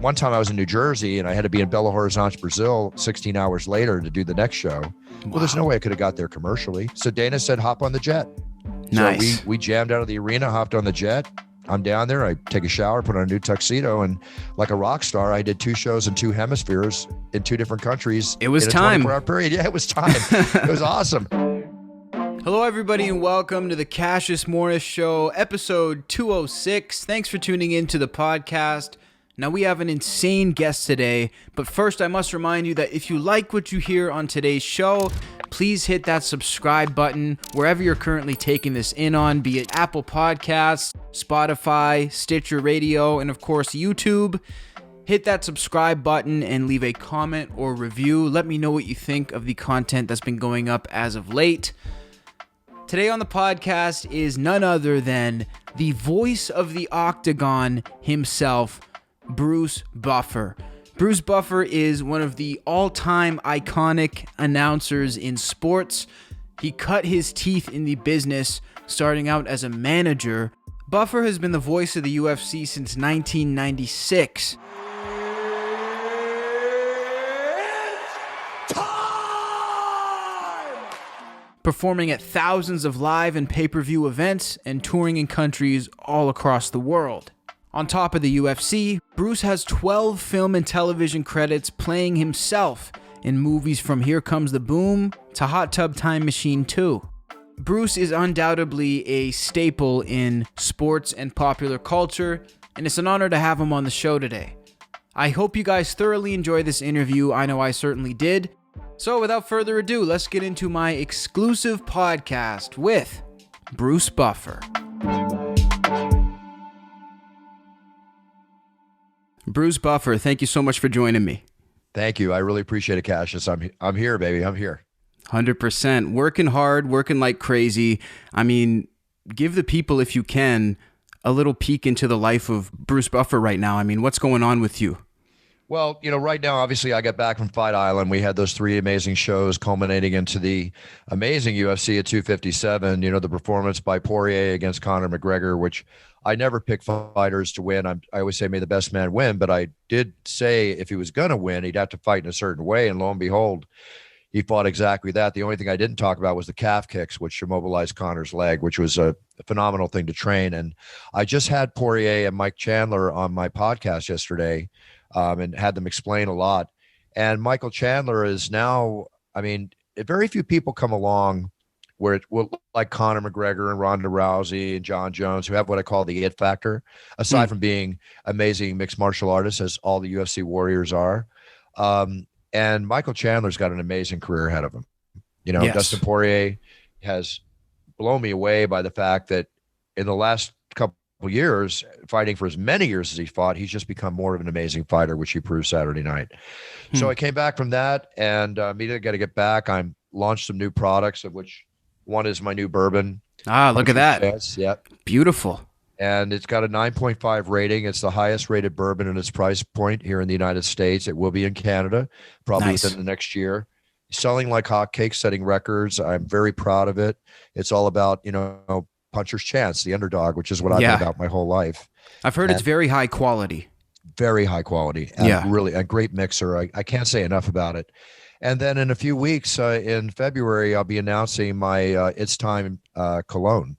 one time I was in New Jersey and I had to be in Belo Horizonte, Brazil, 16 hours later to do the next show. Wow. Well, there's no way I could have got there commercially. So Dana said, hop on the jet. Nice. So we jammed out of the arena, hopped on the jet. I'm down there. I take a shower, put on a new tuxedo, and like a rock star, I did 2 shows in 2 hemispheres in 2 different countries. It was in a time. 24-hour period. Yeah, it was time. It was awesome. Hello, everybody, and welcome to the Cassius Morris Show, episode 206. Thanks for tuning in to the podcast. Now, we have an insane guest today, but first, I must remind you that if you like what you hear on today's show, please hit that subscribe button wherever you're currently taking this in on, be it Apple Podcasts, Spotify, Stitcher Radio, and of course, YouTube. Hit that subscribe button and leave a comment or review. Let me know what you think of the content that's been going up as of late. Today on the podcast is none other than the voice of the Octagon himself, Bruce Buffer. Bruce Buffer is one of the all-time iconic announcers in sports. He cut his teeth in the business, starting out as a manager. Buffer has been the voice of the UFC since 1996. Performing at thousands of live and pay-per-view events and touring in countries all across the world. On top of the UFC, Bruce has 12 film and television credits playing himself in movies from Here Comes the Boom to Hot Tub Time Machine 2. Bruce is undoubtedly a staple in sports and popular culture, and it's an honor to have him on the show today. I hope you guys thoroughly enjoy this interview. I know I certainly did. So without further ado, let's get into my exclusive podcast with Bruce Buffer. Bruce Buffer, thank you so much for joining me. Thank you. I really appreciate it, Cassius. I'm here, baby. I'm here. 100%. Working hard, working like crazy. I mean, give the people, if you can, a little peek into the life of Bruce Buffer right now. I mean, what's going on with you? Well, right now, obviously, I got back from Fight Island. We had those 3 amazing shows culminating into the amazing UFC at 257. The performance by Poirier against Conor McGregor, which I never pick fighters to win. I always say, may the best man win. But I did say if he was going to win, he'd have to fight in a certain way. And lo and behold, he fought exactly that. The only thing I didn't talk about was the calf kicks, which immobilized Conor's leg, which was a phenomenal thing to train. And I just had Poirier and Mike Chandler on my podcast yesterday. And had them explain a lot. And Michael Chandler is now, very few people come along where it will, like Conor McGregor and Ronda Rousey and John Jones, who have what I call the it factor, aside from being amazing mixed martial artists, as all the UFC warriors are. And Michael Chandler's got an amazing career ahead of him. Yes. Dustin Poirier has blown me away by the fact that in the last couple years, fighting for as many years as he fought, he's just become more of an amazing fighter, which he proved Saturday night. So I came back from that and immediately got to get back. I launched some new products, of which one is my new bourbon. Look at that. Yes, yeah. Beautiful. And it's got a 9.5 rating. It's the highest rated bourbon in its price point here in the United States. It will be in Canada, probably within the next year. Selling like hotcakes, setting records. I'm very proud of it. It's all about, puncher's chance, the underdog, which is what I've been about my whole life. I've heard it's very high quality. Very high quality. And really a great mixer. I can't say enough about it. And then in a few weeks, in February, I'll be announcing my It's Time cologne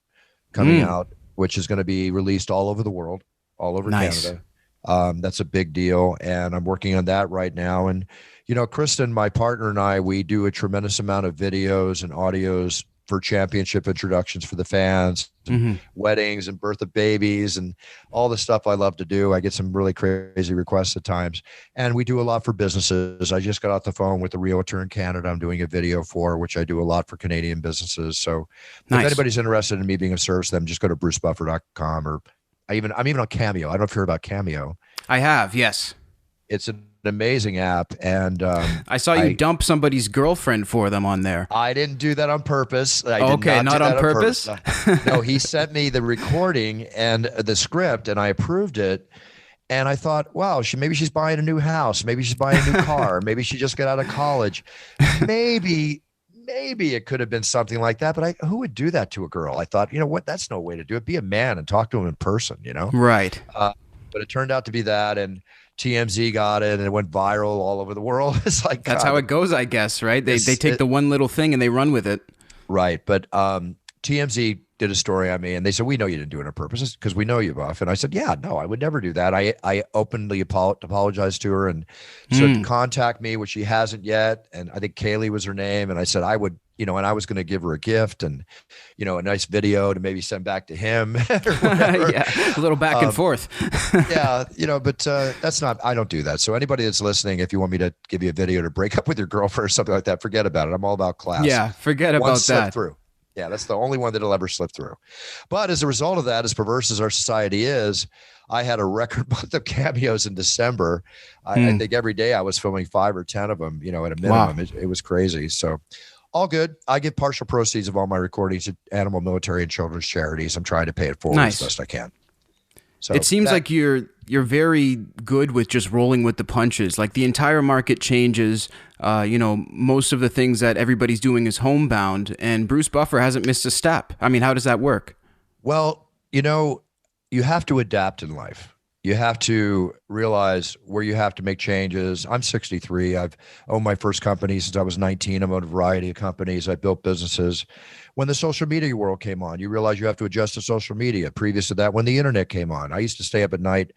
coming out, which is going to be released all over the world, all over Canada. That's a big deal. And I'm working on that right now. And, Kristen, my partner, and I, we do a tremendous amount of videos and audios for championship introductions for the fans, weddings and birth of babies and all the stuff I love to do. I get some really crazy requests at times. And we do a lot for businesses. I just got off the phone with a realtor in Canada I'm doing a video for, which I do a lot for Canadian businesses. So if anybody's interested in me being of service to them, just go to brucebuffer.com, or I'm even on Cameo. I don't know if you heard about Cameo. I have, yes. It's an amazing app, and I saw you dump somebody's girlfriend for them on there. I didn't do that on purpose. Not on purpose. No, he sent me the recording and the script, and I approved it. And I thought, wow, maybe she's buying a new house, maybe she's buying a new car, maybe she just got out of college, maybe it could have been something like that. But who would do that to a girl? I thought, that's no way to do it. Be a man and talk to him in person. Right. But it turned out to be that, and TMZ got it and it went viral all over the world. It's like, That's God, how it goes, I guess, right? They it's, take the one little thing and they run with it. right. But TMZ did a story on me and they said, we know you didn't do it on purpose because we know you, Buff. And I said, yeah, no, I would never do that. I openly apologized to her and said to contact me, which she hasn't yet. And I think Kaylee was her name. And I said, I would, and I was going to give her a gift and, a nice video to maybe send back to him. Yeah, a little back and forth. Yeah, but that's not, I don't do that. So anybody that's listening, if you want me to give you a video to break up with your girlfriend or something like that, forget about it. I'm all about class. Yeah, forget about that. Through. Yeah, that's the only one that'll ever slip through. But as a result of that, as perverse as our society is, I had a record month of cameos in December. I think every day I was filming 5 or 10 of them, at a minimum. Wow. It was crazy. So all good. I give partial proceeds of all my recordings to animal, military, and children's charities. I'm trying to pay it forward as best I can. So it seems like you're very good with just rolling with the punches. Like the entire market changes. Most of the things that everybody's doing is homebound, and Bruce Buffer hasn't missed a step. I mean, how does that work? Well, you have to adapt in life. You have to realize where you have to make changes. I'm 63. I've owned my first company since I was 19. I've owned a variety of companies. I built businesses. When the social media world came on, you realize you have to adjust to social media. Previous to that, when the internet came on, I used to stay up at night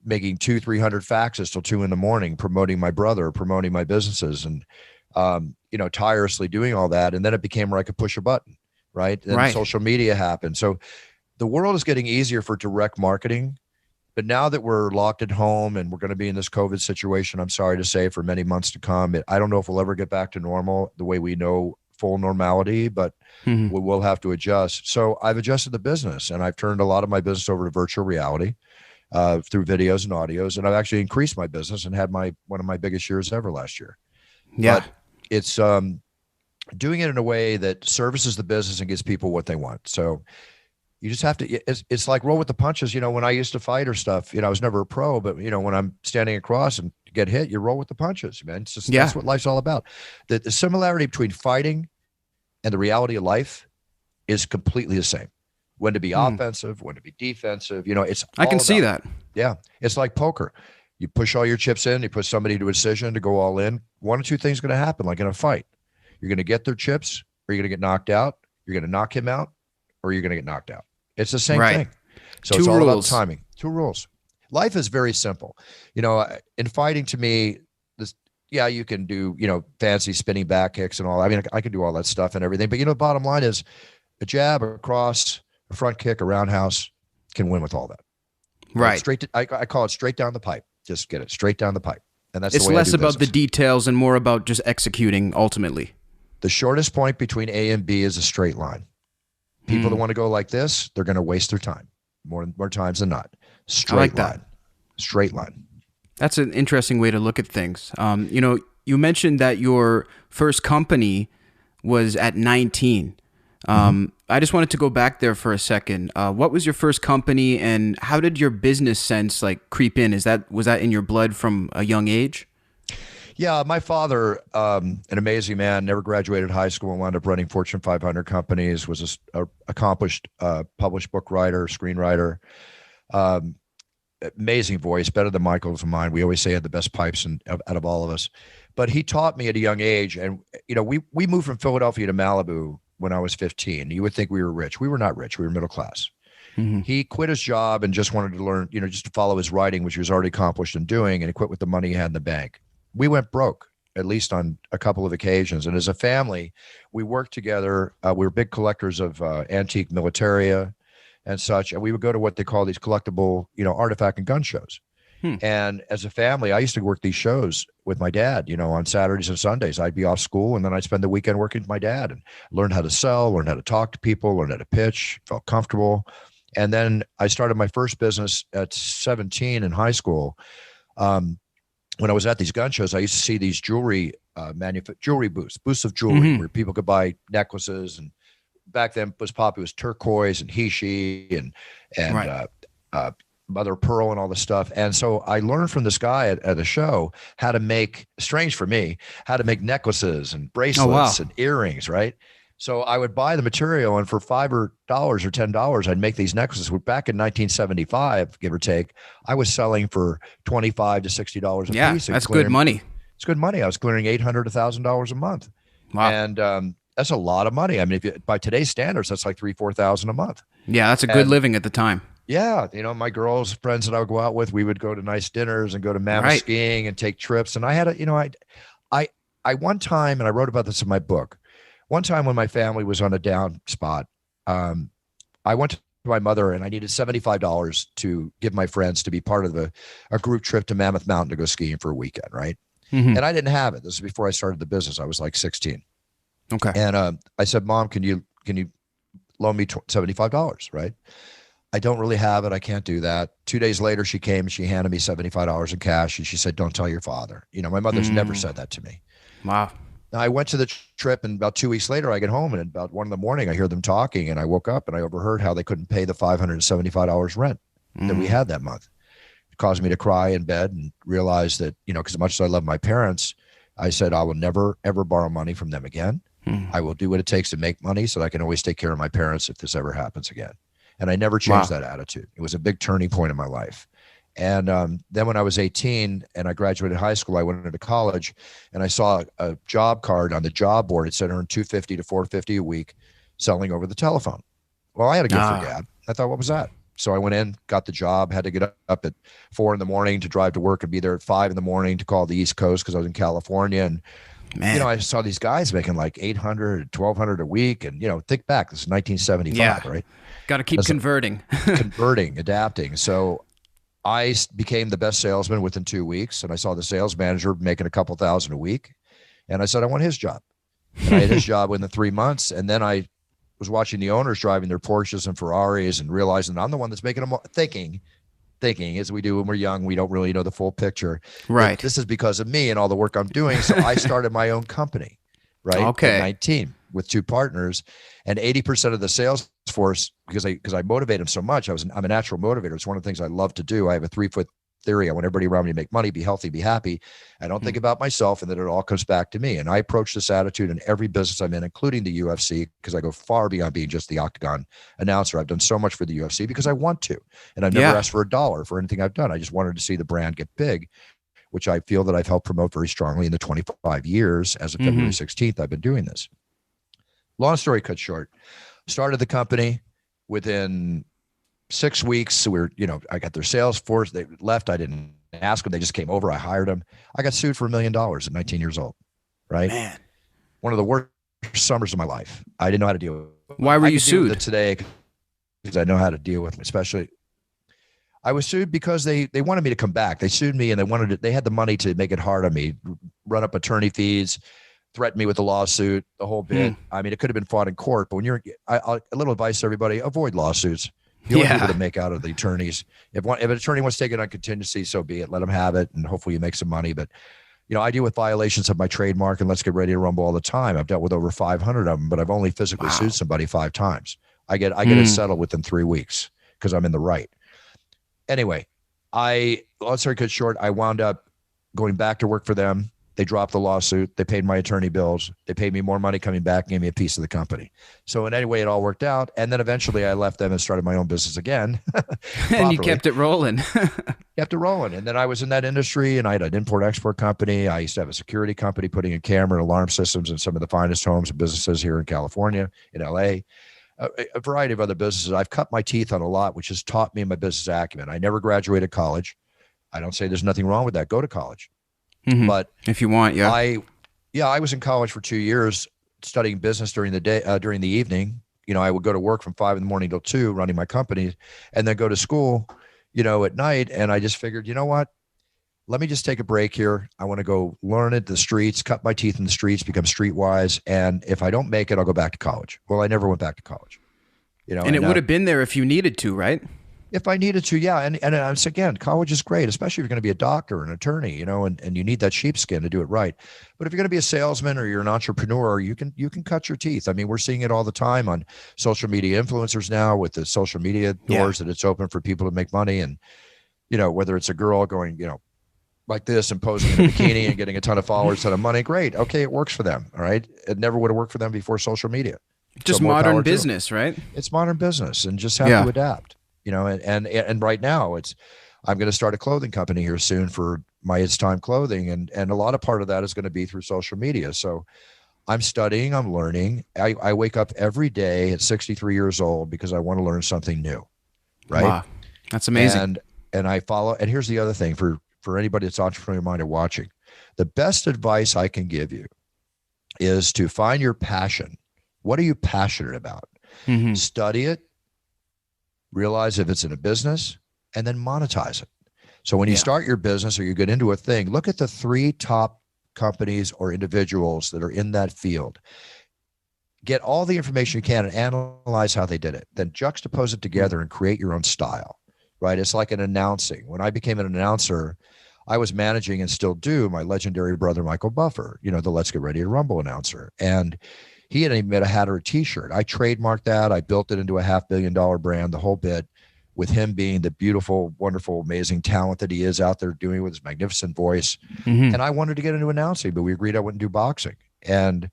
making 200-300 faxes till 2 a.m, promoting my brother, promoting my businesses, and tirelessly doing all that. And then it became where I could push a button, right? And social media happened. So the world is getting easier for direct marketing. But now that we're locked at home and we're going to be in this COVID situation, I'm sorry to say, for many months to come, I don't know if we'll ever get back to normal the way we know full normality, but we will have to adjust. So I've adjusted the business and I've turned a lot of my business over to virtual reality through videos and audios. And I've actually increased my business and had one of my biggest years ever last year. Yeah. But it's doing it in a way that services the business and gives people what they want. So you just have to, it's like roll with the punches. When I used to fight or stuff, I was never a pro, but when I'm standing across and get hit, you roll with the punches, man. It's just, that's what life's all about. The similarity between fighting and the reality of life is completely the same. When to be offensive, when to be defensive, I can see that. Yeah. It's like poker. You push all your chips in, you put somebody to a decision to go all in. One or two things going to happen, like in a fight. You're going to get their chips, or you're going to get knocked out. You're going to knock him out, or you're going to get knocked out. It's the same thing. So it's all about timing. 2 rules. Life is very simple. In fighting, to me, you can do, fancy spinning back kicks and all. I mean, I can do all that stuff and everything. But, the bottom line is a jab, a cross, a front kick, a roundhouse can win with all that. Right. I call it straight down the pipe. Just get it straight down the pipe. And that's the way I do business. It's less about the details and more about just executing ultimately. The shortest point between A and B is a straight line. People that want to go like this, they're going to waste their time more times than not. Straight line. Straight line. That's an interesting way to look at things. You mentioned that your first company was at 19. I just wanted to go back there for a second. What was your first company and how did your business sense creep in? Was that in your blood from a young age? Yeah, my father, an amazing man, never graduated high school and wound up running Fortune 500 companies, was an accomplished published book writer, screenwriter, amazing voice, better than Michael's and mine. We always say he had the best pipes out of all of us. But he taught me at a young age. And, we moved from Philadelphia to Malibu when I was 15. You would think we were rich. We were not rich. We were middle class. He quit his job and just wanted to learn, just to follow his writing, which he was already accomplished in doing, and he quit with the money he had in the bank. We went broke, at least on a couple of occasions. And as a family, we worked together. We were big collectors of antique militaria and such. And we would go to what they call these collectible, artifact and gun shows. And as a family, I used to work these shows with my dad, on Saturdays and Sundays. I'd be off school and then I'd spend the weekend working with my dad and learn how to sell, learn how to talk to people, learn how to pitch, felt comfortable. And then I started my first business at 17 in high school. When I was at these gun shows, I used to see these jewelry booths of jewelry where people could buy necklaces. And back then was popular was turquoise and Hishi and mother of pearl and all this stuff. And so I learned from this guy at the show how to make, strange for me, how to make necklaces and bracelets and earrings. Right. So I would buy the material, and for $5 or $10, I'd make these necklaces. Back in 1975, give or take, I was selling for $25 to $60 a Yeah, piece. And that's good money. It's good money. I was clearing $800 to $1,000 a month, Wow. and that's a lot of money. I mean, by today's standards, that's like $3,000 to $4,000 a month. Yeah, that's a good living at the time. Yeah, my girls, friends that I would go out with, we would go to nice dinners and go to mammoth skiing and take trips. And I had I one time, and I wrote about this in my book. One time when my family was on a down spot, I went to my mother and I needed $75 to give my friends to be part of a group trip to Mammoth Mountain to go skiing for a weekend, right? Mm-hmm. And I didn't have it. This is before I started the business. I was like 16. Okay. And I said, Mom, can you loan me $75, right? I don't really have it. I can't do that. 2 days later, she came and she handed me $75 in cash. And she said, don't tell your father. My mother's never said that to me. Wow. Now, I went to the trip, and about 2 weeks later, I get home, and at about 1 a.m, I hear them talking, and I woke up and I overheard how they couldn't pay the $575 rent that we had that month. It caused me to cry in bed and realize that, because as much as I love my parents, I said, I will never, ever borrow money from them again. I will do what it takes to make money so that I can always take care of my parents if this ever happens again. And I never changed that attitude. It was a big turning point in my life. And then when I was 18 and I graduated high school, I went into college, and I saw a job card on the job board. It said earn $250 to $450 a week selling over the telephone. Well, I had a gift for gab. I thought, what was that? So I went in, got the job, had to get up at 4 a.m. to drive to work and be there at 5 a.m. to call the East Coast because I was in California. And I saw these guys making like $800, $1,200 a week. And, think back, this is 1975, right? Got to keep converting. Adapting. So I became the best salesman within 2 weeks. And I saw the sales manager making a couple thousand a week. And I said, I want his job. And I had his job within 3 months. And then I was watching the owners driving their Porsches and Ferraris and realizing I'm the one that's making them thinking as we do when we're young, we don't really know the full picture. Right. This is because of me and all the work I'm doing. So I started my own company, right? Okay. At 19 with 2 partners, and 80% of the sales force, because I motivate them so much. I'm a natural motivator. It's one of the things I love to do. I have a 3-foot theory. I want everybody around me to make money, be healthy, be happy. I don't think about myself, and then it all comes back to me. And I approach this attitude in every business I'm in, including the UFC, because I go far beyond being just the Octagon announcer. I've done so much for the UFC because I want to, and I've never asked for $1 for anything I've done. I just wanted to see the brand get big, which I feel that I've helped promote very strongly in the 25 years. As of February 16th, I've been doing this. Long story cut short, started the company within 6 weeks. I got their sales force. They left. I didn't ask them. They just came over. I hired them. I got sued for $1 million at 19 years old. Right. Man. One of the worst summers of my life. I didn't know how to deal with it. Why were you sued? Today, because I know how to deal with them, especially. I was sued because they wanted me to come back. They sued me, and they had the money to make it hard on me, run up attorney fees, threaten me with a lawsuit, the whole bit. I mean, it could have been fought in court, but when a little advice to everybody, avoid lawsuits. The only people to make out of the attorneys. If an attorney wants to take it on contingency, so be it. Let them have it, and hopefully you make some money. But, I deal with violations of my trademark and Let's Get Ready to Rumble all the time. I've dealt with over 500 of them, but I've only physically sued somebody 5 times. I get it settled within 3 weeks because I'm in the right. Anyway, long story cut short, I wound up going back to work for them. They dropped the lawsuit. They paid my attorney bills. They paid me more money coming back and gave me a piece of the company. So in any way, it all worked out. And then eventually I left them and started my own business again. And you kept it rolling. Kept it rolling. And then I was in that industry, and I had an import-export company. I used to have a security company putting in camera and alarm systems in some of the finest homes and businesses here in California, in LA. A variety of other businesses. I've cut my teeth on a lot, which has taught me my business acumen. I never graduated college. I don't say there's nothing wrong with that. Go to college. But if you want, I was in college for 2 years studying business during the day, during the evening. I would go to work from 5 a.m. till 2 running my company, and then go to school, at night. And I just figured, you know what? Let me just take a break here. I want to go learn it, the streets, cut my teeth in the streets, become streetwise. And if I don't make it, I'll go back to college. Well, I never went back to college. And it would have been there if you needed to, right? If I needed to, yeah. And again, college is great, especially if you're going to be a doctor or an attorney, and you need that sheepskin to do it right. But if you're going to be a salesman or you're an entrepreneur, you can cut your teeth. I mean, we're seeing it all the time on social media influencers now with the social media doors that it's open for people to make money. And, whether it's a girl going, like this and posing in a bikini and getting a ton of followers, ton of money, great. Okay, it works for them. All right. It never would have worked for them before social media. Just more modern power to 'em. business, right? It's modern business, and just have Yeah. to adapt, and right now I'm going to start a clothing company here soon for my It's Time clothing. And a lot of part of that is going to be through social media. So I'm studying, I'm learning. I wake up every day at 63 years old because I want to learn something new. Right. Wow. That's amazing. And I follow. And here's the other thing for anybody that's entrepreneur minded watching, the best advice I can give you is to find your passion. What are you passionate about? Mm-hmm. Study it, realize if it's in a business, and then monetize it. So when you start your business or you get into a thing, look at the 3 top companies or individuals that are in that field. Get all the information you can and analyze how they did it. Then juxtapose it together and create your own style, right? It's like an announcing. When I became an announcer, I was managing and still do my legendary brother, Michael Buffer, the Let's Get Ready to Rumble announcer. And he hadn't even made a hat or a t-shirt. I trademarked that. I built it into a $500 million brand, the whole bit, with him being the beautiful, wonderful, amazing talent that he is out there doing with his magnificent voice. Mm-hmm. And I wanted to get into announcing, but we agreed I wouldn't do boxing. And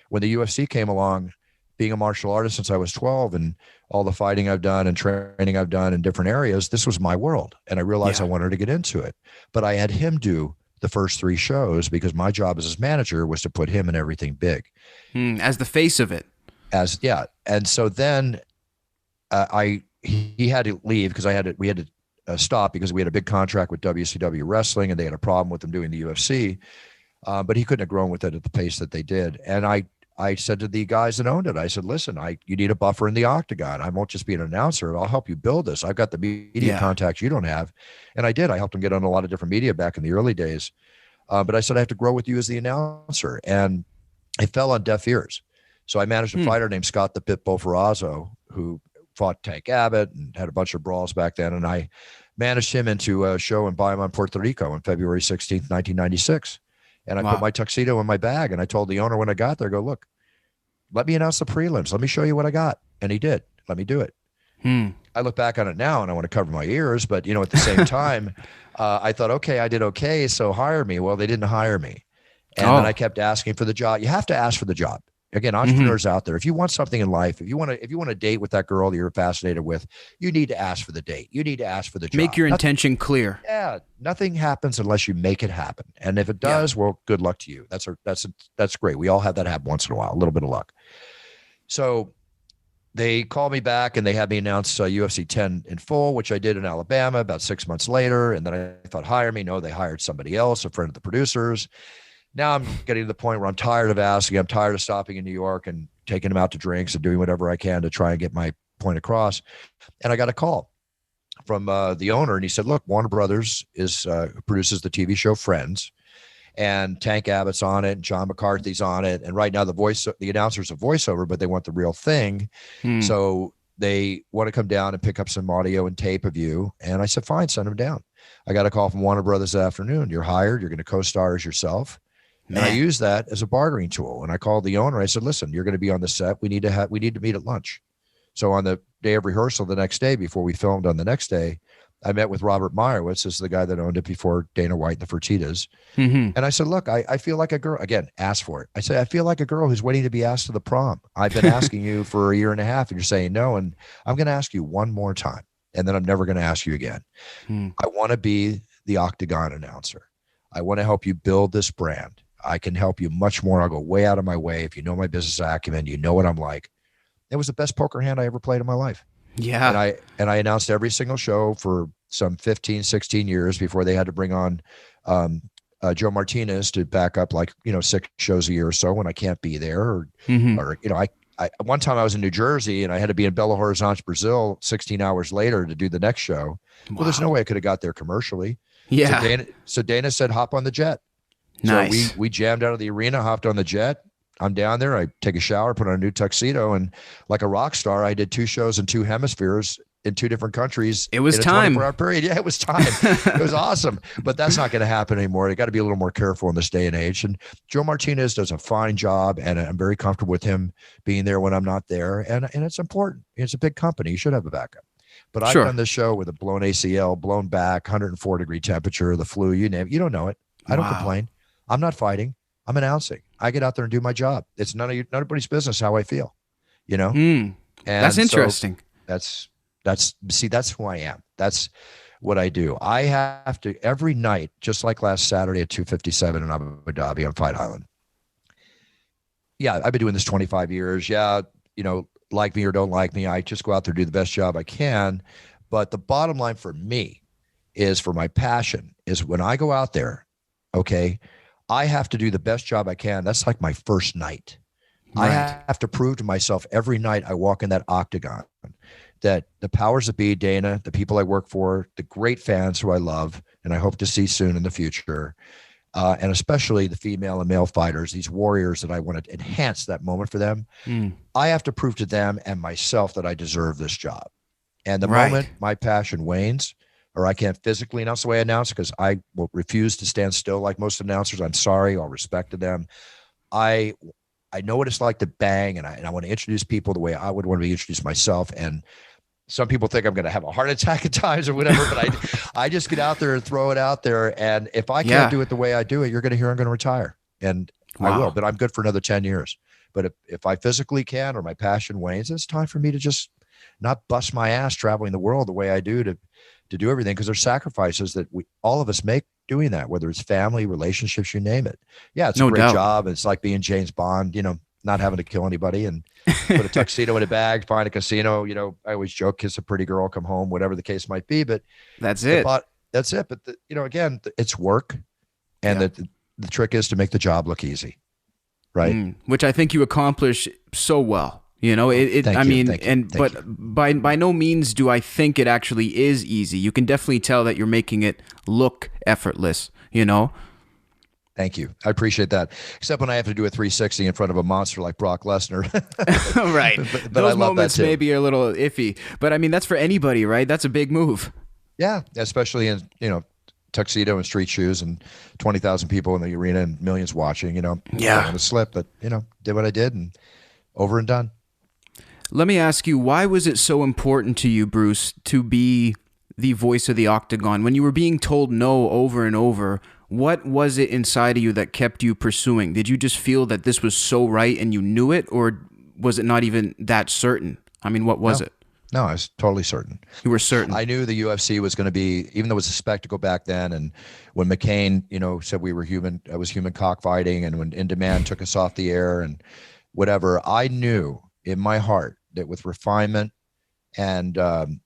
when the UFC came along, being a martial artist since I was 12 and all the fighting I've done and training I've done in different areas, this was my world. And I realized I wanted to get into it. But I had him do the first 3 shows because my job as his manager was to put him in everything big. As the face of it. And so then he had to leave because we had to stop because we had a big contract with WCW Wrestling and they had a problem with them doing the UFC. But he couldn't have grown with it at the pace that they did. And I said to the guys that owned it, I said, listen, you need a buffer in the Octagon. I won't just be an announcer. I'll help you build this. I've got the media contacts you don't have. And I did. I helped him get on a lot of different media back in the early days. But I said, I have to grow with you as the announcer. And I fell on deaf ears. So I managed a fighter named Scott the Pitbull Ferrazzo, who fought Tank Abbott and had a bunch of brawls back then. And I managed him into a show in Bayamon, Puerto Rico on February 16th, 1996. And I put my tuxedo in my bag and I told the owner when I got there, go, look, let me announce the prelims. Let me show you what I got. And he did. Let me do it. I look back on it now and I want to cover my ears, but at the same time, I thought, okay, I did okay. So hire me. Well, they didn't hire me. And then I kept asking for the job. You have to ask for the job. Again, entrepreneurs out there, if you want something in life, if you want to date with that girl that you're fascinated with, you need to ask for the date. You need to ask for the job. Make your intention clear. Yeah. Nothing happens unless you make it happen. And if it does, well, good luck to you. That's great. We all have that happen once in a while, a little bit of luck. So they called me back and they had me announce UFC 10 in full, which I did in Alabama about 6 months later. And then I thought, hire me. No, they hired somebody else, a friend of the producers. Now I'm getting to the point where I'm tired of asking. I'm tired of stopping in New York and taking them out to drinks and doing whatever I can to try and get my point across. And I got a call from the owner, and he said, look, Warner Brothers produces the TV show Friends, and Tank Abbott's on it, and John McCarthy's on it. And right now the announcer's a voiceover, but they want the real thing. So they want to come down and pick up some audio and tape of you. And I said, fine, send them down. I got a call from Warner Brothers that afternoon. You're hired. You're going to co-star as yourself. And I use that as a bargaining tool. And I called the owner. I said, listen, you're going to be on the set. We need to meet at lunch. So on the day of rehearsal, the next day, before we filmed on the next day, I met with Robert Meyerowitz, this is the guy that owned it before Dana White and the Fertittas. And I said, look, I feel like a girl. Again, ask for it. I said, I feel like a girl who's waiting to be asked to the prom. I've been asking you for a year and a half and you're saying no. And I'm going to ask you one more time. And then I'm never going to ask you again. I want to be the Octagon announcer. I want to help you build this brand. I can help you much more. I'll go way out of my way. If you know my business acumen, you know what I'm like. It was the best poker hand I ever played in my life. Yeah. And I announced every single show for some 15, 16 years before they had to bring on Joe Martinez to back up 6 shows a year or so when I can't be there. Or one time I was in New Jersey and I had to be in Belo Horizonte, Brazil 16 hours later to do the next show. Wow. Well, there's no way I could have got there commercially. Yeah. So Dana said, hop on the jet. Nice. So we jammed out of the arena, hopped on the jet. I'm down there. I take a shower, put on a new tuxedo, and like a rock star, I did 2 shows in 2 hemispheres in 2 different countries. It was in a time. 24-hour period. Yeah, it was time. It was awesome. But that's not going to happen anymore. You got to be a little more careful in this day and age. And Joe Martinez does a fine job, and I'm very comfortable with him being there when I'm not there. And it's important. It's a big company. You should have a backup. But I've done this show with a blown ACL, blown back, 104-degree temperature, the flu, you name it. You don't know it. I don't complain. I'm not fighting. I'm announcing. I get out there and do my job. It's nobody's business how I feel. you know? That's And so interesting. that's, that's who I am. That's what I do. I have to every night, just like last Saturday at 257 in Abu Dhabi on Fight Island. Yeah, I've been doing this 25 years. Yeah, like me or don't like me, I just go out there, do the best job I can. But the bottom line for me is for my passion is when I go out there, okay, I have to do the best job I can. That's like my first night. I Right. have to prove to myself every night I walk in that octagon that the powers that be, Dana, the people I work for, the great fans who I love and I hope to see soon in the future, and especially the female and male fighters, these warriors that I want to enhance that moment for them. I have to prove to them and myself that I deserve this job. And the Right. moment my passion wanes, or I can't physically announce the way I announce, because I will refuse to stand still like most announcers. I'm sorry, all respect to them. I know what it's like to bang, and I want to introduce people the way I would want to be introduced myself. And some people think I'm going to have a heart attack at times or whatever, but I just get out there and throw it out there. And if I can't do it the way I do it, you're going to hear I'm going to retire. And I will, but I'm good for another 10 years. But if I physically can, or my passion wanes, it's time for me to just not bust my ass traveling the world the way I do to do everything. Because there's sacrifices that all of us make doing that, whether it's family, relationships, you name it. Yeah, it's a great job. It's like being James Bond, not having to kill anybody and put a tuxedo in a bag, find a casino. I always joke, kiss a pretty girl, come home, whatever the case might be. But that's it. That's it. But again, it's work, and the trick is to make the job look easy, right? Which I think you accomplish so well. But by no means do I think it actually is easy. You can definitely tell that you're making it look effortless. Thank you. I appreciate that. Except when I have to do a 360 in front of a monster like Brock Lesnar. Right. But those I love moments that too. maybe are a little iffy. But I mean, that's for anybody, right? That's a big move. Yeah, especially in, tuxedo and street shoes and 20,000 people in the arena and millions watching, I don't want to slip, but, did what I did and over and done. Let me ask you, why was it so important to you, Bruce, to be the voice of the Octagon? When you were being told no over and over, what was it inside of you that kept you pursuing? Did you just feel that this was so right and you knew it, or was it not even that certain? I mean, what was it? No, I was totally certain. You were certain. I knew the UFC was going to be, even though it was a spectacle back then, and when McCain, said we were human, I was human cockfighting, and when In Demand took us off the air and whatever, I knew in my heart that with refinement and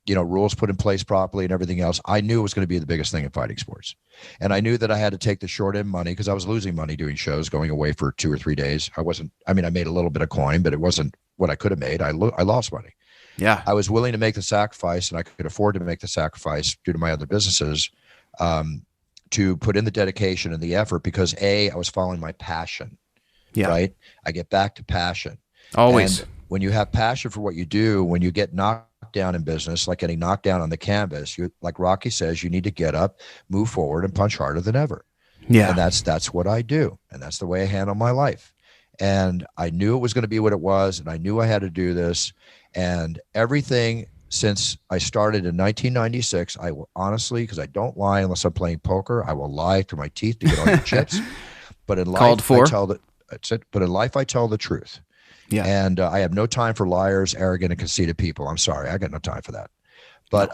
rules put in place properly and everything else, I knew it was going to be the biggest thing in fighting sports. And I knew that I had to take the short end money because I was losing money doing shows, going away for 2 or 3 days. I made a little bit of coin, but it wasn't what I could have made. I lost money. Yeah. I was willing to make the sacrifice, and I could afford to make the sacrifice due to my other businesses, to put in the dedication and the effort because I was following my passion. Yeah. Right. I get back to passion. Always. And when you have passion for what you do, when you get knocked down in business, like getting knocked down on the canvas, like Rocky says, you need to get up, move forward, and punch harder than ever. Yeah. And that's what I do. And that's the way I handle my life. And I knew it was going to be what it was. And I knew I had to do this. And everything since I started in 1996, I will honestly, because I don't lie unless I'm playing poker, I will lie through my teeth to get all your chips. But in life, I tell the truth. Yeah. And I have no time for liars, arrogant, and conceited people. I'm sorry. I got no time for that. But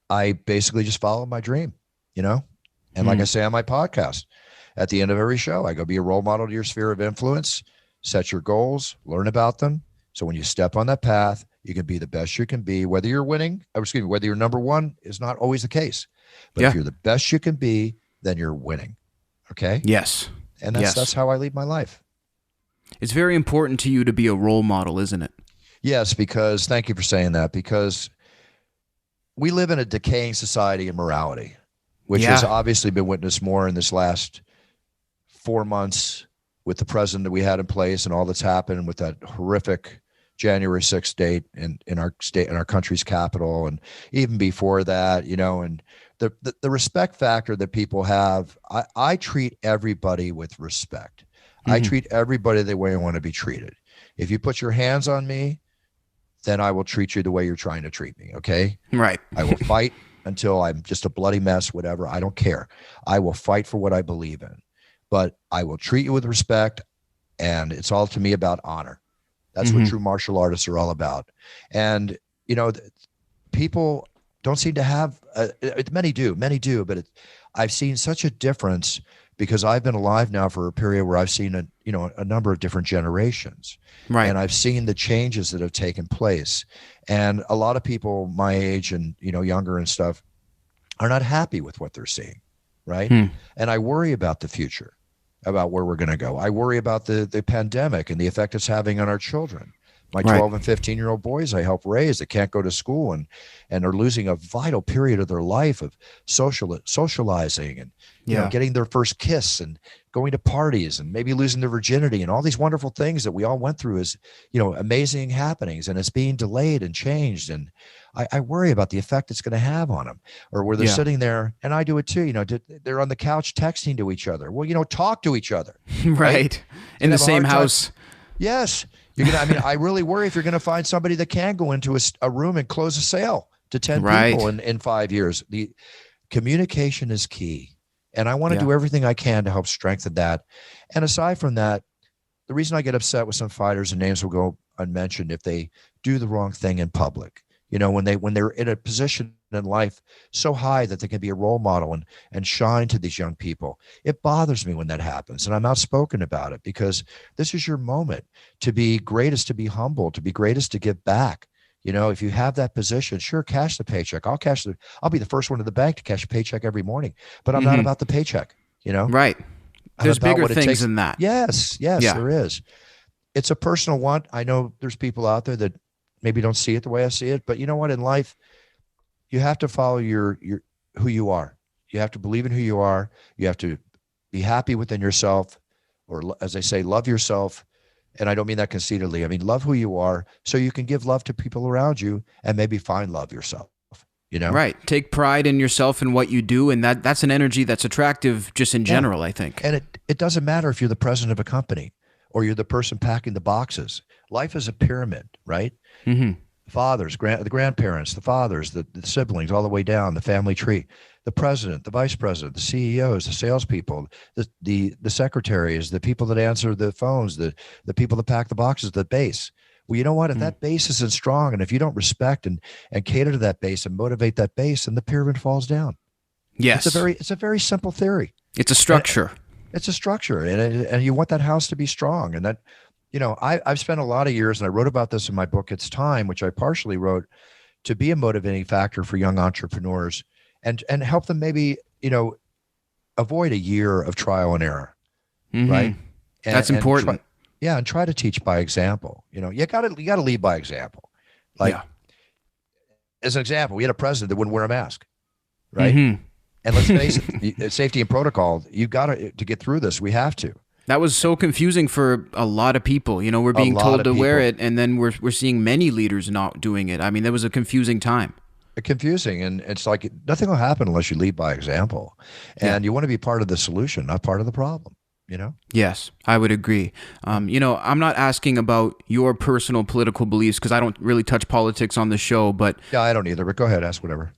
I basically just follow my dream, And like I say on my podcast, at the end of every show, I go be a role model to your sphere of influence, set your goals, learn about them. So when you step on that path, you can be the best you can be. Whether you're winning, whether you're number one is not always the case. But if you're the best you can be, then you're winning. Okay? Yes. And that's how I lead my life. It's very important to you to be a role model, isn't it? Yes, because thank you for saying that, because we live in a decaying society in morality, which has obviously been witnessed more in this last 4 months with the president that we had in place and all that's happened with that horrific January 6th date in our state, in our country's capital. And even before that, and the respect factor that people have, I treat everybody with respect. I treat everybody the way I want to be treated. If you put your hands on me, then I will treat you the way you're trying to treat me. Okay. Right. I will fight until I'm just a bloody mess, whatever. I don't care. I will fight for what I believe in, but I will treat you with respect. And it's all to me about honor. That's what true martial artists are all about. And, people don't seem to have, many do, but I've seen such a difference because I've been alive now for a period where I've seen a number of different generations, Right. and I've seen the changes that have taken place. And a lot of people my age and, younger and stuff are not happy with what they're seeing. Right. And I worry about the future, about where we're going to go. I worry about the pandemic and the effect it's having on our children. My 12 and 15-year-old boys I help raise that can't go to school and are losing a vital period of their life of socializing and getting their first kiss and going to parties and maybe losing their virginity and all these wonderful things that we all went through as amazing happenings, and it's being delayed and changed. And I worry about the effect it's going to have on them, or where they're sitting there, and I do it too. They're on the couch texting to each other. Well, talk to each other, right? In the same house. Yes. I really worry if you're going to find somebody that can go into a room and close a sale to 10 people in 5 years. The communication is key. And I want to do everything I can to help strengthen that. And aside from that, the reason I get upset with some fighters, and names will go unmentioned, if they do the wrong thing in public, when they're in a position in life so high that they can be a role model and shine to these young people. It bothers me when that happens. And I'm outspoken about it, because this is your moment. To be great is to be humble. To be great is to give back. If you have that position, sure, cash the paycheck. I'll be the first one to the bank to cash a paycheck every morning, but I'm not about the paycheck, Right. There's bigger things than that. Yes, there is. It's a personal want. I know there's people out there that maybe don't see it the way I see it, but you know what? In life, you have to follow your who you are. You have to believe in who you are. You have to be happy within yourself, or as I say, love yourself. And I don't mean that conceitedly. I mean, love who you are so you can give love to people around you and maybe find love yourself, Right. Take pride in yourself and what you do. And that's an energy that's attractive just in general, I think. And it doesn't matter if you're the president of a company or you're the person packing the boxes. Life is a pyramid, right? Fathers, the grandparents, the fathers, the siblings, all the way down the family tree. The president, the vice president, the CEOs, the salespeople, the secretaries, the people that answer the phones, the people that pack the boxes, the base. Well, you know what? If that base isn't strong, and if you don't respect and cater to that base and motivate that base, then the pyramid falls down. Yes, it's a very simple theory. It's a structure. It's a structure, and you want that house to be strong. And that, I've spent a lot of years, and I wrote about this in my book, It's Time, which I partially wrote to be a motivating factor for young entrepreneurs and help them maybe, avoid a year of trial and error, right? That's important. And try to teach by example. You got to lead by example. As an example, we had a president that wouldn't wear a mask, right? And let's face it, safety and protocol, you got to get through this. We have to. That was so confusing for a lot of people. We're being told to wear it, and then we're seeing many leaders not doing it. I mean, that was a confusing time. Confusing, and it's like nothing will happen unless you lead by example, and you want to be part of the solution, not part of the problem. Yes, I would agree. I'm not asking about your personal political beliefs because I don't really touch politics on the show, but I don't either, but go ahead, ask whatever.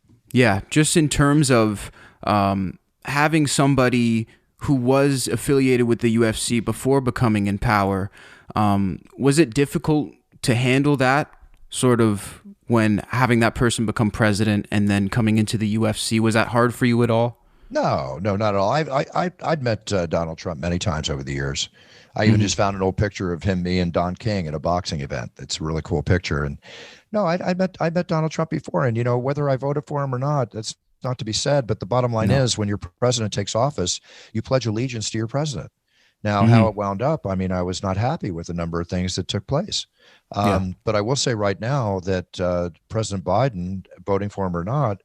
Just in terms of having somebody who was affiliated with the UFC before becoming in power, was it difficult to handle that sort of when having that person become president and then coming into the UFC? Was that hard for you at all? No, not at all. I'd met Donald Trump many times over the years. I even just found an old picture of him, me, and Don King at a boxing event. It's a really cool picture. And no, I met Donald Trump before, and whether I voted for him or not, that's not to be said. But the bottom line is, when your president takes office, you pledge allegiance to your president. Now, how it wound up, I mean, I was not happy with a number of things that took place. But I will say right now that President Biden, voting for him or not,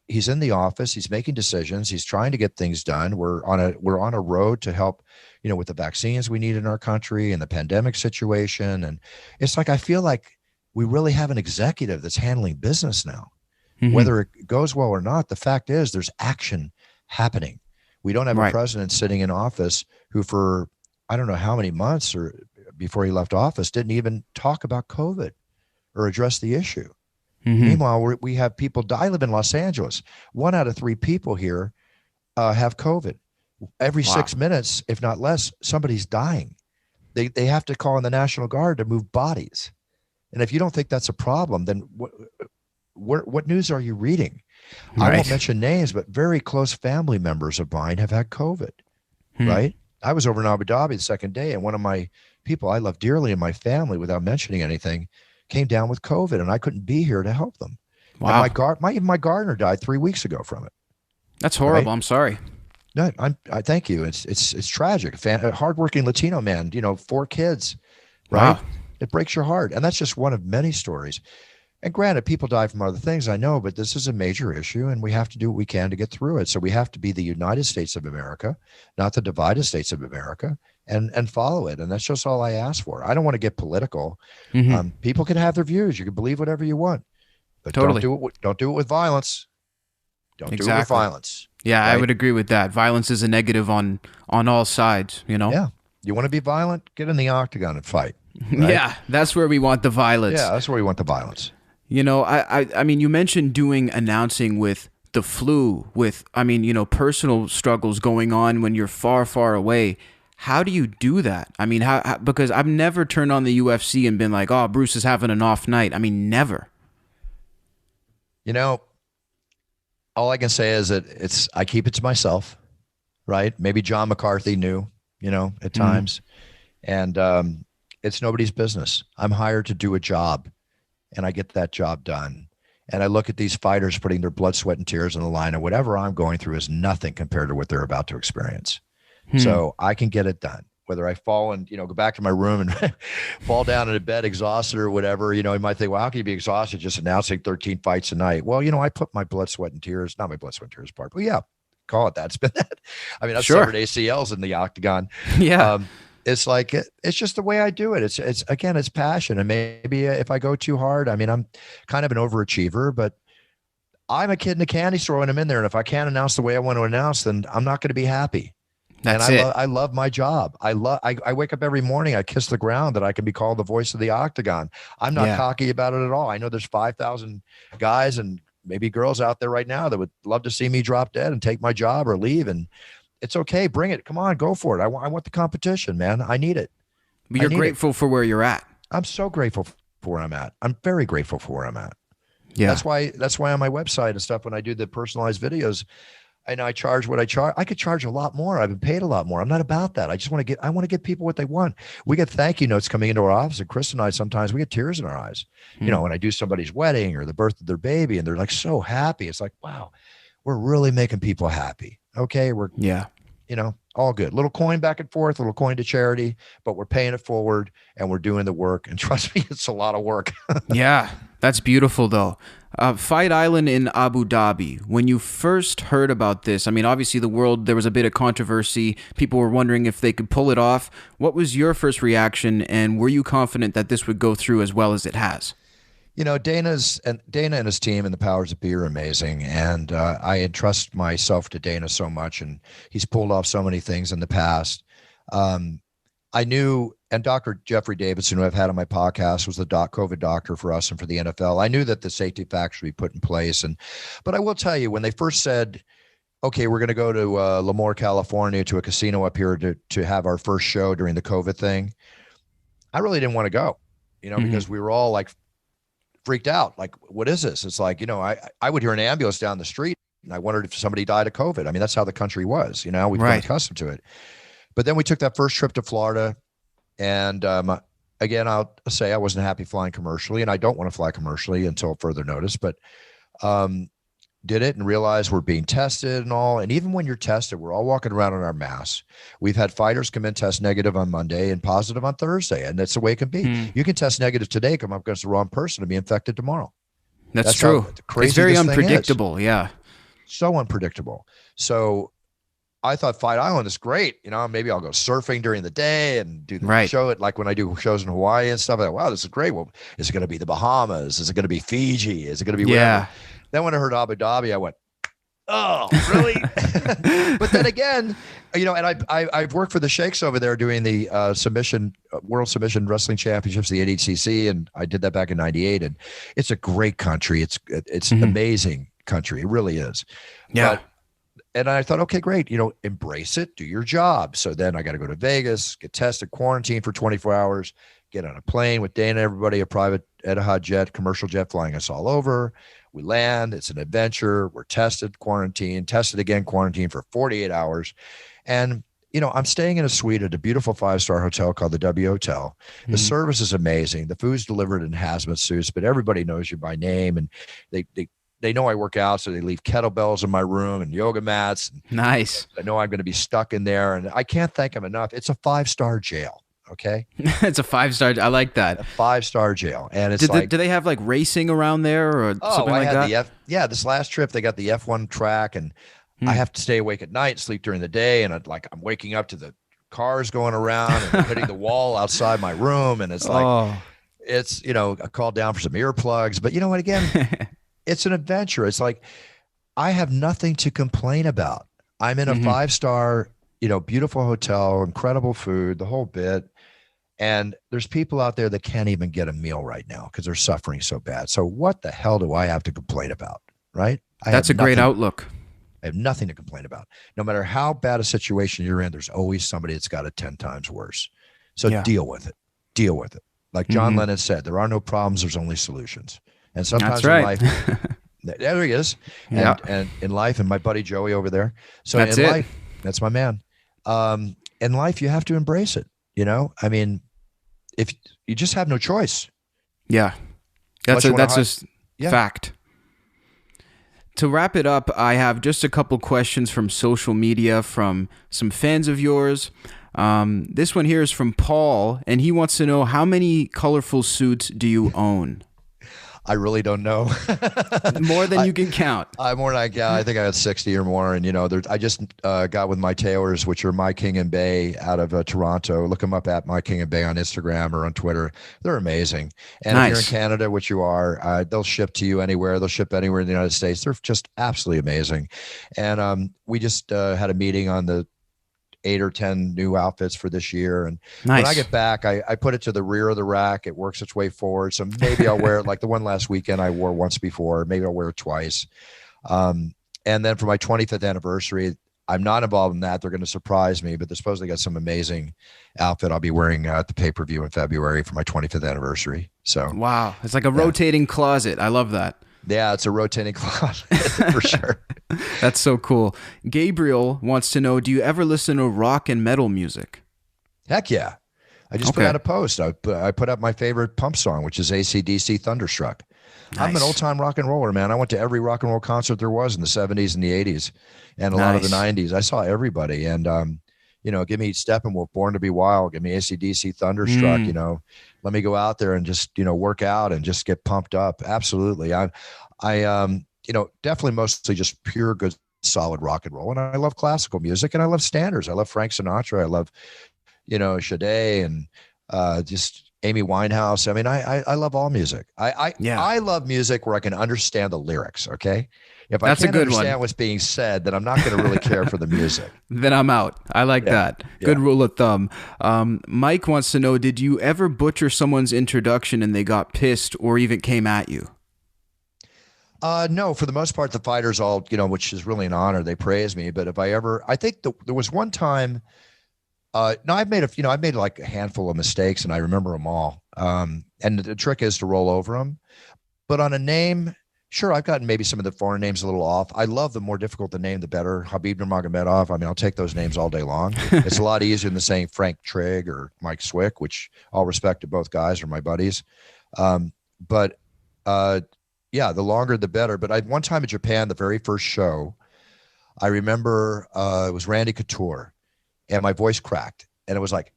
he's in the office. He's making decisions. He's trying to get things done. We're on a road to help, with the vaccines we need in our country and the pandemic situation. And it's like I feel like we really have an executive that's handling business now. Whether it goes well or not, the fact is there's action happening. We don't have a president sitting in office who, for I don't know how many months or before he left office, didn't even talk about COVID or address the issue. Meanwhile, we have people die. I live in Los Angeles. 1 out of 3 people here have COVID. Every 6 minutes, if not less, somebody's dying. They have to call in the National Guard to move bodies. And if you don't think that's a problem, then what news are you reading? I won't mention names, but very close family members of mine have had COVID, right? I was over in Abu Dhabi the second day, and one of my people I love dearly in my family, without mentioning anything, came down with COVID, and I couldn't be here to help them. Wow. And even my gardener died 3 weeks ago from it. That's horrible. Right? I'm sorry. No, I thank you. It's tragic. A hardworking Latino man, 4 kids, right? Wow. It breaks your heart. And that's just one of many stories. And granted, people die from other things, I know, but this is a major issue, and we have to do what we can to get through it. So we have to be the United States of America, not the divided states of America, and follow it. And that's just all I ask for. I don't want to get political. People can have their views. You can believe whatever you want, but don't do it with violence. Don't do it with violence. Yeah, right? I would agree with that. Violence is a negative on all sides, Yeah. You want to be violent? Get in the octagon and fight. Right? Yeah, that's where we want the violence. Yeah, that's where we want the violence. I mean, you mentioned doing announcing with the flu, with, personal struggles going on when you're far, far away. How do you do that? I mean, because I've never turned on the UFC and been like, oh, Bruce is having an off night. I mean, never. All I can say is that I keep it to myself, right? Maybe John McCarthy knew, at times. And it's nobody's business. I'm hired to do a job, and I get that job done. And I look at these fighters putting their blood, sweat, and tears on the line, and whatever I'm going through is nothing compared to what they're about to experience. So I can get it done. Whether I fall and, go back to my room and fall down in a bed exhausted or whatever, you might think, well, how can you be exhausted just announcing 13 fights a night? Well, I put my blood, sweat, and tears, not my blood, sweat, and tears part, but yeah, call it that. It's been that. I mean, I've severed ACLs in the octagon. Yeah. It's like, it's just the way I do it. It's passion. And maybe if I go too hard, I mean, I'm kind of an overachiever, but I'm a kid in a candy store when I'm in there. And if I can't announce the way I want to announce, then I'm not going to be happy. I love my job. I wake up every morning. I kiss the ground that I can be called the voice of the octagon. I'm not cocky about it at all. I know there's 5,000 guys and maybe girls out there right now that would love to see me drop dead and take my job or leave. And it's okay. Bring it. Come on, go for it. I want the competition, man. I need it. But you're grateful for where you're at. I'm so grateful for where I'm at. I'm very grateful for where I'm at. Yeah. That's why on my website and stuff, when I do the personalized videos, and I charge what I charge. I could charge a lot more. I've been paid a lot more. I'm not about that. I want to give people what they want. We get thank you notes coming into our office, and Chris and I, sometimes we get tears in our eyes, when I do somebody's wedding or the birth of their baby, and they're like so happy. It's like, wow, we're really making people happy. Okay. All good. Little coin back and forth, little coin to charity, but we're paying it forward and we're doing the work. And trust me, it's a lot of work. Yeah. That's beautiful though. Fight Island in Abu Dhabi. When you first heard about this, I mean, obviously there was a bit of controversy. People were wondering if they could pull it off. What was your first reaction, and were you confident that this would go through as well as it has? Dana and his team and the powers that be are amazing. And I entrust myself to Dana so much, and he's pulled off so many things in the past. I knew, and Dr. Jeffrey Davidson, who I've had on my podcast, was the COVID doctor for us and for the NFL. I knew that the safety facts should be put in place. But I will tell you, when they first said, okay, we're going to go to Lemoore, California, to a casino up here to have our first show during the COVID thing, I really didn't want to go, because we were all like freaked out. Like, what is this? It's like, I would hear an ambulance down the street, and I wondered if somebody died of COVID. I mean, that's how the country was, we've been accustomed to it. But then we took that first trip to Florida, and again, I'll say I wasn't happy flying commercially, and I don't want to fly commercially until further notice, but did it and realized we're being tested and all. And even when you're tested, we're all walking around in our masks. We've had fighters come in, test negative on Monday and positive on Thursday, and that's the way it can be. You can test negative today, come up against the wrong person, and be infected tomorrow. That's true. It's very unpredictable. Yeah. So unpredictable. So I thought Fight Island is great. Maybe I'll go surfing during the day and do the show it like when I do shows in Hawaii and stuff. I thought, wow, this is great. Well, is it going to be the Bahamas? Is it going to be Fiji? Is it going to be wherever? Then when I heard Abu Dhabi, I went, oh, really? But then again, and I've worked for the Sheikhs over there doing the World Submission Wrestling Championships, the ADCC, and I did that back in '98. And it's a great country. It's an amazing country. It really is. Yeah. and I thought, okay, great, embrace it, do your job. So then I got to go to Vegas, get tested, quarantine for 24 hours, get on a plane with Dana, everybody, a private Etihad jet, commercial jet flying us all over. We land, it's an adventure. We're tested, quarantine, tested again, quarantine for 48 hours. And, I'm staying in a suite at a beautiful 5-star hotel called the W Hotel. The service is amazing. The food's delivered in hazmat suits, but everybody knows you by name. And they know I work out, so they leave kettlebells in my room and yoga mats. Nice. I know I'm going to be stuck in there, and I can't thank them enough. It's a 5-star jail. Okay. It's a 5-star. I like that. A 5-star jail. And it's do they have like racing around there or something like that? This last trip, they got the F1 track, and I have to stay awake at night, sleep during the day. And I'm waking up to the cars going around and hitting the wall outside my room. And it's I called down for some earplugs, but you know what, again, it's an adventure. It's like, I have nothing to complain about. I'm in a 5-star, beautiful hotel, incredible food, the whole bit. And there's people out there that can't even get a meal right now because they're suffering so bad. So what the hell do I have to complain about? Right? That's a great outlook. I have nothing to complain about. No matter how bad a situation you're in, there's always somebody that's got it 10 times worse. So deal with it. Deal with it. Like John Lennon said, there are no problems, there's only solutions. And sometimes in life, there he is. And in life, and my buddy Joey over there. So in life, that's my man. In life, you have to embrace it. I mean, if you just have no choice. Yeah. That's just fact. To wrap it up, I have just a couple questions from social media from some fans of yours. This one here is from Paul, and he wants to know, how many colorful suits do you own? I really don't know. More than you can count. I'm more like, I think I had 60 or more. And, I just got with my tailors, which are My King and Bay out of Toronto. Look them up at My King and Bay on Instagram or on Twitter. They're amazing. And if you're in Canada, which you are, they'll ship to you anywhere. They'll ship anywhere in the United States. They're just absolutely amazing. And we just had a meeting on the 8 or 10 new outfits for this year. And when I get back, I put it to the rear of the rack. It works its way forward. So maybe I'll wear it like the one last weekend I wore once before. Maybe I'll wear it twice. And then for my 25th anniversary, I'm not involved in that. They're going to surprise me, but they're supposedly got some amazing outfit I'll be wearing at the pay-per-view in February for my 25th anniversary. So wow. It's like a rotating closet. I love that. Yeah, it's a rotating closet for sure. That's so cool. Gabriel wants to know, do you ever listen to rock and metal music? Heck yeah. I just put out a post. I put up my favorite pump song, which is AC/DC Thunderstruck. Nice. I'm an old-time rock and roller, man. I went to every rock and roll concert there was in the 70s and the 80s and a lot of the 90s. I saw everybody. And, give me Steppenwolf, Born to be Wild. Give me AC/DC Thunderstruck, let me go out there and just, work out and just get pumped up. Absolutely. I definitely mostly just pure good, solid rock and roll. And I love classical music and I love standards. I love Frank Sinatra. I love, Sade and just Amy Winehouse. I mean, I love all music. I love music where I can understand the lyrics. Okay. If I can't understand what's being said, then I'm not going to really care for the music. Then I'm out. I like that. Good rule of thumb. Mike wants to know, did you ever butcher someone's introduction and they got pissed or even came at you? No, for the most part, the fighters all, which is really an honor. They praise me. But I think there was one time, I've made like a handful of mistakes and I remember them all. And the trick is to roll over them. But on a name, sure, I've gotten maybe some of the foreign names a little off. I love the more difficult the name, the better. Habib Nurmagomedov. I mean, I'll take those names all day long. It's a lot easier than saying Frank Trigg or Mike Swick, which all respect to both guys are my buddies. Yeah, the longer the better. But one time in Japan, the very first show, I remember it was Randy Couture, and my voice cracked, and it was like,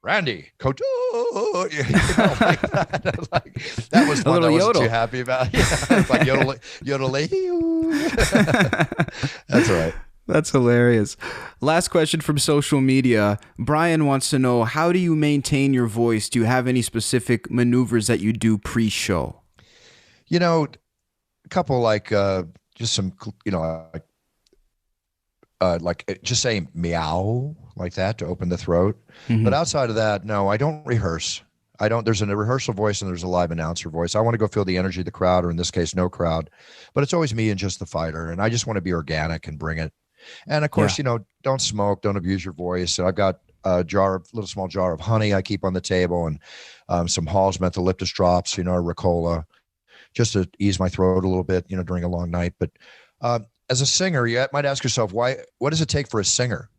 Randy Couture, like that. That was one I wasn't too happy about. Yeah, it's like yodel. That's all right. That's hilarious. Last question from social media. Brian wants to know, how do you maintain your voice? Do you have any specific maneuvers that you do pre-show? A couple just some, like just saying meow like that to open the throat. Mm-hmm. But outside of that, no, I don't rehearse. There's a rehearsal voice and there's a live announcer voice. I want to go feel the energy of the crowd, or in this case, no crowd, but it's always me and just the fighter. And I just want to be organic and bring it. And of course, don't smoke, don't abuse your voice. And I've got a little small jar of honey I keep on the table, and some Hall's Mentholyptus drops, Ricola, just to ease my throat a little bit, during a long night. But as a singer, you might ask yourself, what does it take for a singer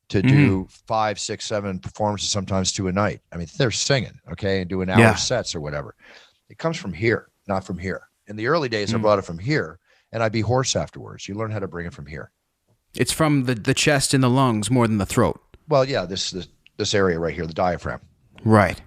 to do 5, 6, 7 performances, sometimes 2 a night? I mean, they're singing, okay, and doing hour sets or whatever. It comes from here, not from here. In the early days, I brought it from here, and I'd be hoarse afterwards. You learn how to bring it from here. It's from the chest and the lungs more than the throat. Well, yeah, this area right here, the diaphragm. Right.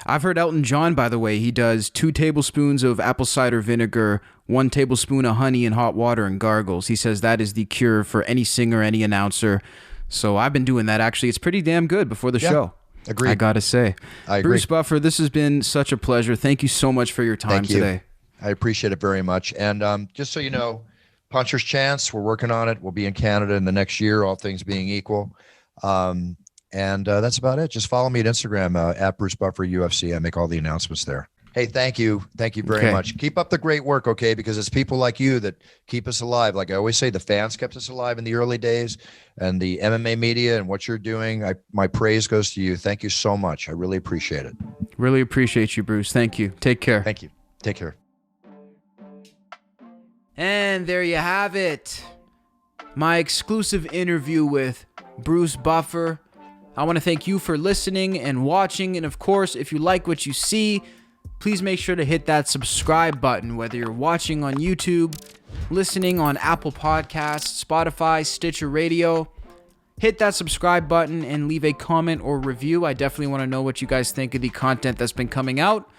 I've heard Elton John, by the way, he does 2 tablespoons of apple cider vinegar, 1 tablespoon of honey in hot water, and gargles. He says that is the cure for any singer, any announcer. So I've been doing that, actually. It's pretty damn good before the show. Agreed. I got to say. I agree. Bruce Buffer, this has been such a pleasure. Thank you so much for your time today. I appreciate it very much. And just so you know, Puncher's Chance, we're working on it. We'll be in Canada in the next year, all things being equal. And that's about it. Just follow me at Instagram, at Bruce Buffer UFC. I make all the announcements there. Hey, thank you. Thank you very much. Keep up the great work, okay? Because it's people like you that keep us alive. Like I always say, the fans kept us alive in the early days, and the MMA media and what you're doing. My praise goes to you. Thank you so much. I really appreciate it. Really appreciate you, Bruce. Thank you. Take care. Thank you. Take care. And there you have it. My exclusive interview with Bruce Buffer. I want to thank you for listening and watching. And of course, if you like what you see, please make sure to hit that subscribe button, whether you're watching on YouTube, listening on Apple Podcasts, Spotify, Stitcher Radio. Hit that subscribe button and leave a comment or review. I definitely want to know what you guys think of the content that's been coming out.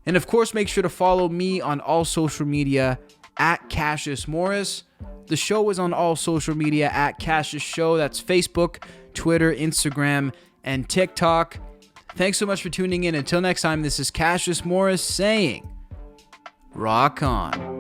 And of course, make sure to follow me on all social media at Cassius Morris. The show is on all social media at Cassius Show. That's Facebook, Twitter, Instagram, and TikTok. Thanks so much for tuning in. Until next time, this is Cassius Morris saying, rock on.